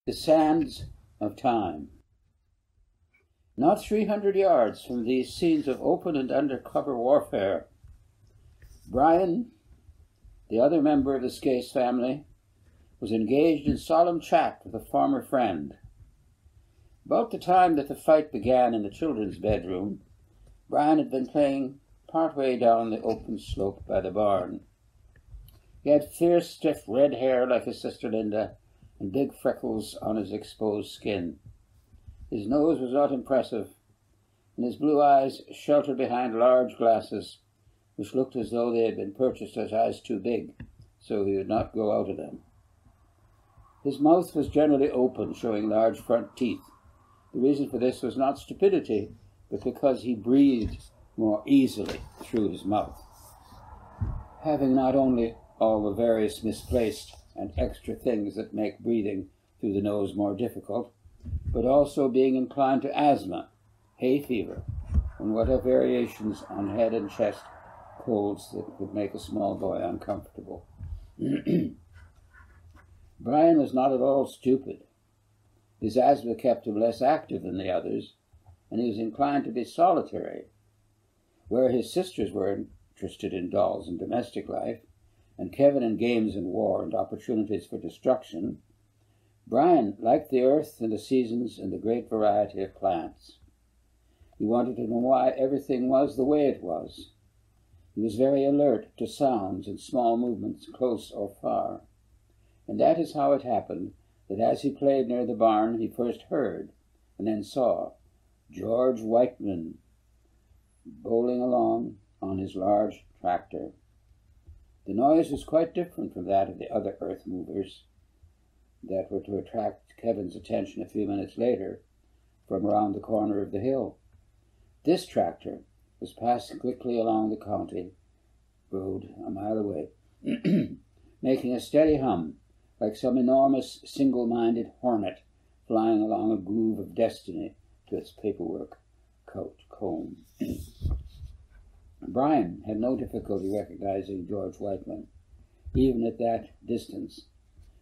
The sands of time. Not 300 yards from these scenes of open and undercover warfare, Brian, the other member of the Scace family, was engaged in solemn chat with a former friend. About the time that the fight began in the children's bedroom, Brian had been playing part way down the open slope by the barn. He had fierce, stiff red hair like his sister Linda, and big freckles on his exposed skin. His nose was not impressive, and his blue eyes sheltered behind large glasses, which looked as though they had been purchased as eyes too big, so he would not grow out of them. His mouth was generally open, showing large front teeth. The reason for this was not stupidity, but because he breathed more easily through his mouth, having not only all the various misplaced and extra things that make breathing through the nose more difficult, but also being inclined to asthma, hay fever, and what are variations on head and chest colds that would make a small boy uncomfortable. Brian was not at all stupid. His asthma kept him less active than the others, and he was inclined to be solitary. Where his sisters were interested in dolls and domestic life, and Kevin in games and war and opportunities for destruction, Brian liked the earth and the seasons and the great variety of plants. He wanted to know why everything was the way it was. He was very alert to sounds and small movements close or far. And that is how it happened that as he played near the barn, he first heard and then saw George Whiteman bowling along on his large tractor. The noise was quite different from that of the other earth movers that were to attract Kevin's attention a few minutes later from around the corner of the hill. This tractor was passing quickly along the county road a mile away, making a steady hum like some enormous single-minded hornet flying along a groove of destiny to its paperwork comb. Brian had no difficulty recognizing George Whiteman, even at that distance.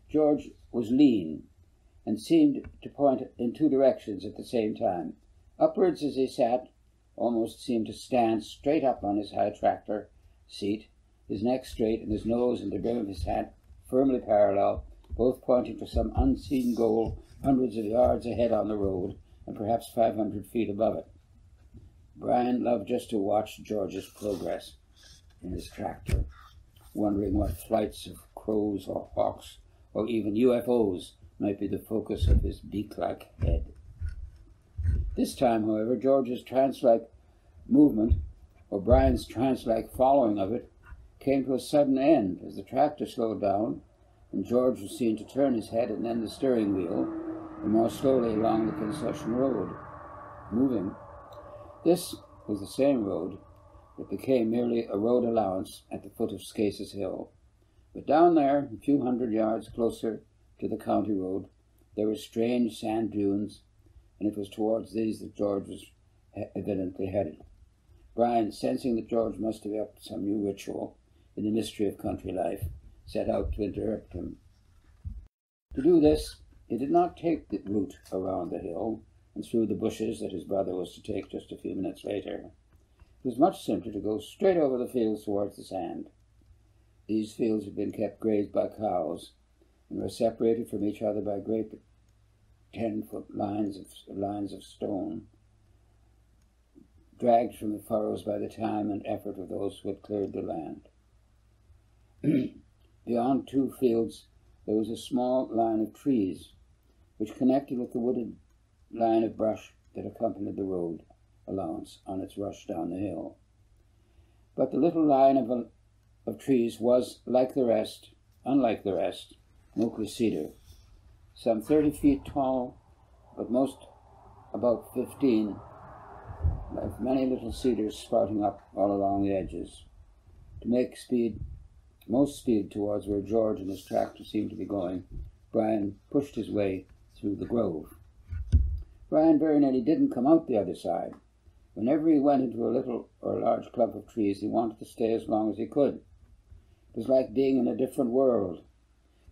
George was lean and seemed to point in two directions at the same time. Upwards as he sat, almost seemed to stand straight up on his high tractor seat, his neck straight and his nose and the brim of his hat firmly parallel, both pointing to some unseen goal hundreds of yards ahead on the road and perhaps 500 feet above it. Brian loved just to watch George's progress in his tractor, wondering what flights of crows or hawks or even UFOs might be the focus of his beak-like head. This time, however, George's trance-like movement, or Brian's trance-like following of it, came to a sudden end as the tractor slowed down and George was seen to turn his head and then the steering wheel and more slowly along the concession road, moving. This was the same road that became merely a road allowance at the foot of Scace's hill. But down there, a few hundred yards closer to the county road, there were strange sand dunes, and it was towards these that George was evidently headed. Brian, sensing that George must be up to some new ritual in the mystery of country life, set out to interrupt him. To do this, he did not take the route around the hill and through the bushes that his brother was to take just a few minutes later. It was much simpler to go straight over the fields towards the sand. These fields had been kept grazed by cows and were separated from each other by great 10-foot lines of stone, dragged from the furrows by the time and effort of those who had cleared the land. Beyond two fields there was a small line of trees, which connected with the wooded line of brush that accompanied the road allowance on its rush down the hill. But the little line of trees was, unlike the rest, mostly cedar, some 30 feet tall, but most about 15, with many little cedars sprouting up all along the edges. To make most speed towards where George and his tractor seemed to be going, Brian pushed his way through the grove. Brian very nearly didn't come out the other side. Whenever he went into a little or a large clump of trees, he wanted to stay as long as he could. It was like being in a different world.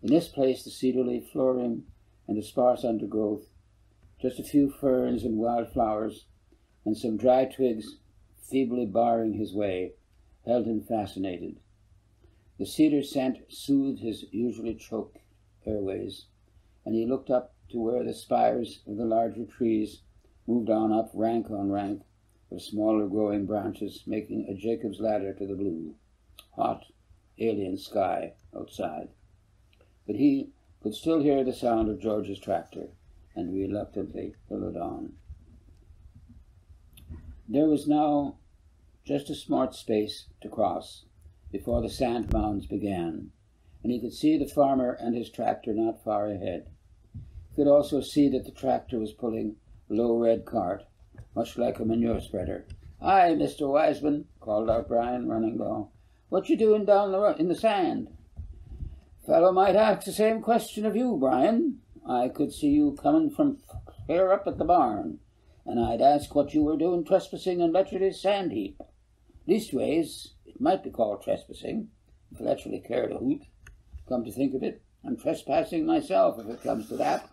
In this place, the cedar leaf flooring and the sparse undergrowth, just a few ferns and wildflowers, and some dry twigs feebly barring his way, held him fascinated. The cedar scent soothed his usually choked airways, and he looked up to where the spires of the larger trees moved on up rank on rank of smaller growing branches, making a Jacob's ladder to the blue, hot, alien sky outside. But he could still hear the sound of George's tractor, and reluctantly followed on. There was now just a smart space to cross before the sand mounds began, and he could see the farmer and his tractor not far ahead. He could also see that the tractor was pulling a low red cart, much like a manure spreader. "Hi, Mr. Wiseman," called out Brian, running low. "What you doing down in the sand?" "Fellow might ask the same question of you, Brian. I could see you coming from clear up at the barn, and I'd ask what you were doing trespassing on Letcherly's sand heap. Leastways, it might be called trespassing, if Letcherly cared a hoot. Come to think of it, I'm trespassing myself, if it comes to that."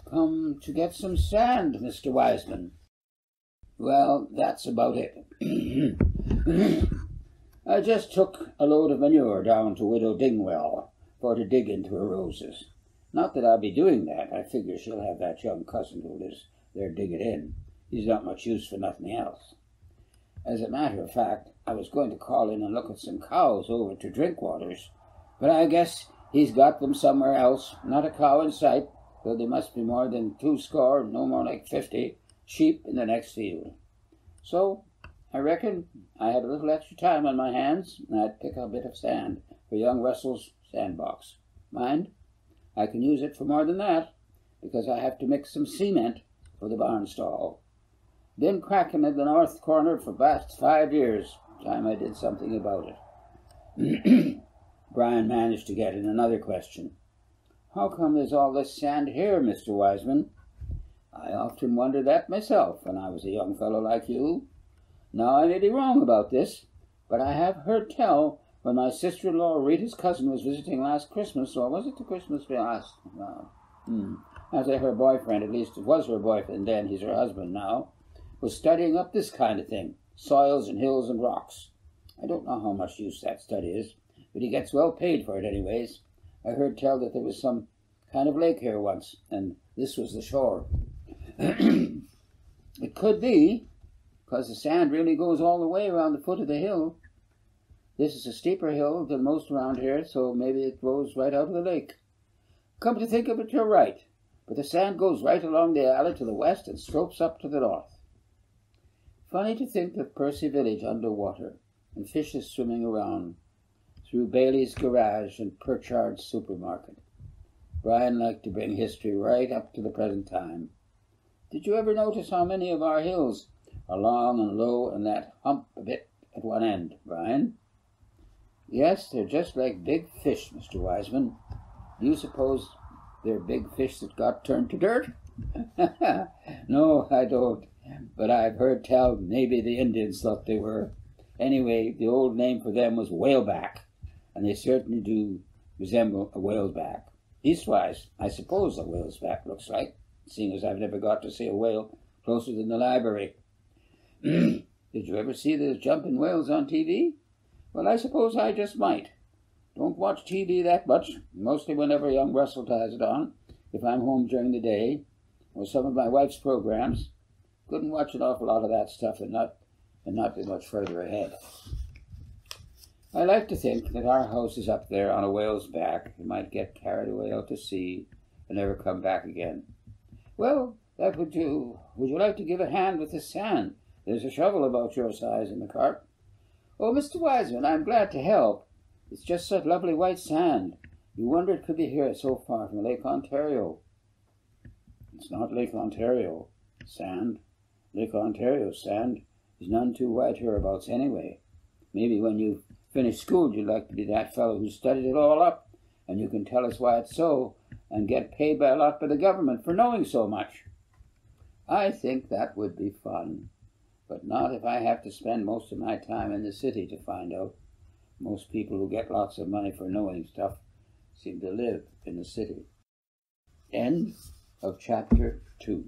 "Come to get some sand, Mr. Wiseman." "Well, that's about it. I just took a load of manure down to Widow Dingwell for to dig into her roses. Not that I'll be doing that. I figure she'll have that young cousin who lives there dig it in. He's not much use for nothing else. As a matter of fact, I was going to call in and look at some cows over to Drinkwaters, but I guess he's got them somewhere else. Not a cow in sight, though there must be more than 20, no more like 50, sheep in the next field. So I reckon I had a little extra time on my hands, and I'd pick a bit of sand for young Russell's sandbox. Mind, I can use it for more than that, because I have to mix some cement for the barn stall. Been cracking in the north corner for past 5 years, time I did something about it." Brian managed to get in another question. "How come there's all this sand here, Mr. Wiseman?" "I often wondered that myself when I was a young fellow like you. Now I may be wrong about this, but I have heard tell when my sister-in-law Rita's cousin was visiting last Christmas, or was it the Christmas last? I say her boyfriend, at least it was her boyfriend then, he's her husband now, was studying up this kind of thing, soils and hills and rocks. I don't know how much use that study is, but he gets well paid for it anyways. I heard tell that there was some kind of lake here once, and this was the shore." "It could be, because the sand really goes all the way around the foot of the hill. This is a steeper hill than most around here, so maybe it grows right out of the lake. Come to think of it, you're right, but the sand goes right along the alley to the west and slopes up to the north. Funny to think of Percy Village underwater, and fishes swimming around, through Bailey's garage and Perchard's supermarket." Brian liked to bring history right up to the present time. "Did you ever notice how many of our hills are long and low and that hump a bit at one end, Brian?" "Yes, they're just like big fish, Mr. Wiseman. Do you suppose they're big fish that got turned to dirt?" "No, I don't, but I've heard tell maybe the Indians thought they were. Anyway, the old name for them was whaleback, and they certainly do resemble a whale's back. Leastwise, I suppose a whale's back looks like, seeing as I've never got to see a whale closer than the library." "Did you ever see those jumping whales on TV? Well, I suppose I just might. Don't watch TV that much, mostly whenever young Russell ties it on, if I'm home during the day, or some of my wife's programs. Couldn't watch an awful lot of that stuff and not be much further ahead. I like to think that our house is up there on a whale's back. It might get carried away out to sea and never come back again." "Well, that would do. Would you like to give a hand with the sand? There's a shovel about your size in the cart." "Oh, Mr. Wiseman, I'm glad to help. It's just such lovely white sand. You wonder it could be here so far from Lake Ontario." "It's not Lake Ontario sand. Lake Ontario sand is none too white hereabouts anyway. Maybe when you finish school you'd like to be that fellow who studied it all up, and you can tell us why it's so, and get paid by a lot by the government for knowing so much." "I think that would be fun, but not if I have to spend most of my time in the city to find out. Most people who get lots of money for knowing stuff seem to live in the city." End of chapter 2.